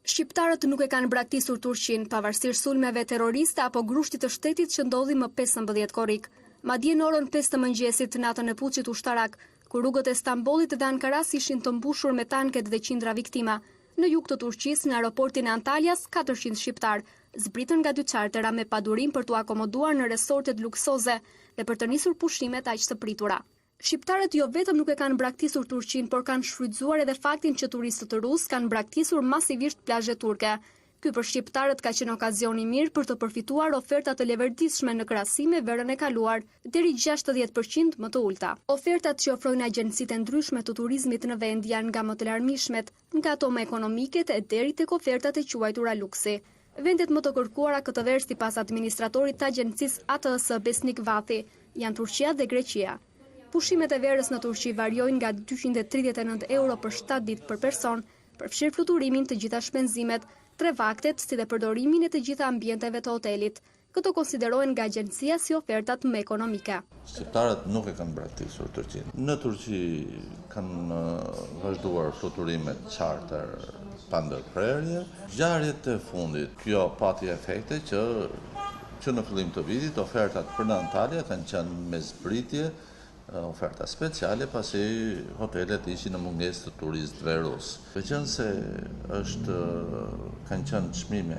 Shqiptarët nuk e kanë braktisur Turqinë, pavarësisht sulmeve terroriste apo grushtit të shtetit që ndodhi më 15 korrik. Madje në orën 5 të mëngjesit, natën e puçit ushtarak, kur rrugët e Stambollit dhe Ankaras ishin të mbushur me tanket dhe qindra viktima, në jug të Turqisë, në aeroportin e Antalyas, 400 shqiptar zbritën nga 2 chartera me padurim për t'u akomoduar në resortet luksoze dhe për të nisur pushimet aq të pritura. Shqiptarët jo vetëm nuk e kanë braktisur Turqinë, por kanë shfrytzuar edhe faktin që turistët rusë kanë braktisur masivisht plazhet turke. Ky për shqiptarët ka qenë okazion i mirë për të përfituar oferta të leverdishme në krahasim me verën e kaluar, deri 60% më të ulta. Ofertat që ofrojnë agjencitë ndryshme të turizmit në vend janë nga më të larmishmet, nga ato më ekonomike deri tek ofertat e quajtura luksi. Vendet më të kërkuara këtë verë sipas administratorit të agjencisë ATS Besnik Vathi janë Turqia dhe Greqia. Pushimet e verës në Turqi variojnë nga 239 euro për 7 ditë për person, përfshirë fluturimin të gjitha shpenzimet, 3 vaktet, si dhe përdorimin e të gjitha ambienteve të hotelit. Këto konsiderohen nga agjencia si ofertat më ekonomike. Shqiptarët nuk e kanë braktisur Turqinë. Në Turqi kanë vazhduar fluturimet charter pa ndërprerje. Ngjarjet e fundit, kjo pati efekte që në fillim të vitit ofertat për në Antalya kanë qenë me zbritje, oferta speciale pasi hotelet ishin në mungesë të turistëve rusë. Veçanse kanë qenë çmime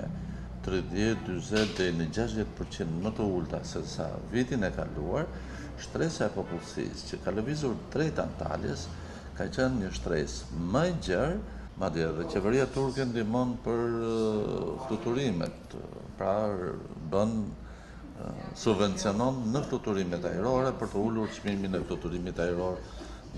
30, 40 deri në 60% më të ulta se sa vitin e kaluar, shtresa e popullsisë që ka lëvizur drejt Antalyas ka qenë një shtresë më e gjerë, madje edhe qeveria turke ndihmon për fluturimet, pra bën subvencionon në fluturimet ajrore për të ulur çmimin e fluturimit ajror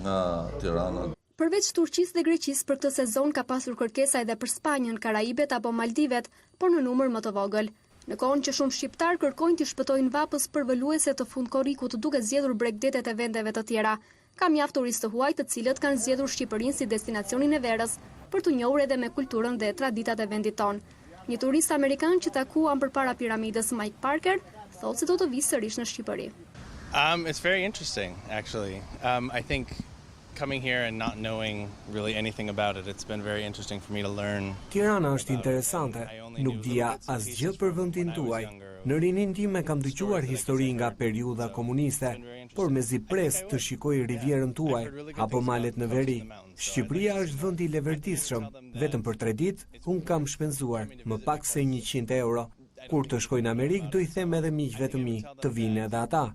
nga Tirana. Përveç Turqisë dhe Greqisë, për këtë sezon ka pasur kërkesa edhe për Spanjën, Karajibet apo Maldivet, por në numër më të vogël. Në kohën që shumë shqiptar kërkojnë të shpëtojnë vapës përvoluese të fundkorrikut duke zgjedhur Bregdetet e vendeve të tjera, ka mjaft turistë të huaj të cilët kanë zgjedhur Shqipërinë si destinacionin e verës për të njohur edhe me kulturën dhe traditat e vendit tonë. Një turist amerikan që takuam përpara piramidës, Mike Parker, thotë se do të vijë sërish në Shqipëri. It's very interesting, actually. I think coming here and not knowing really anything about it, it's been very interesting for me to learn. Tirana është interesante. Nuk dija asgjë për vendin tuaj. Në rinin tim e kam dëgjuar histori nga periudha komuniste, por mezi pres të shikoj rivjerën tuaj apo malet në veri. Shqipëria është vend i leverdishëm. Vetëm për 3 ditë un kam shpenzuar më pak se 100 euro. Kur të shkoj në Amerikë, do i them edhe miqve të mi të vinë edhe ata.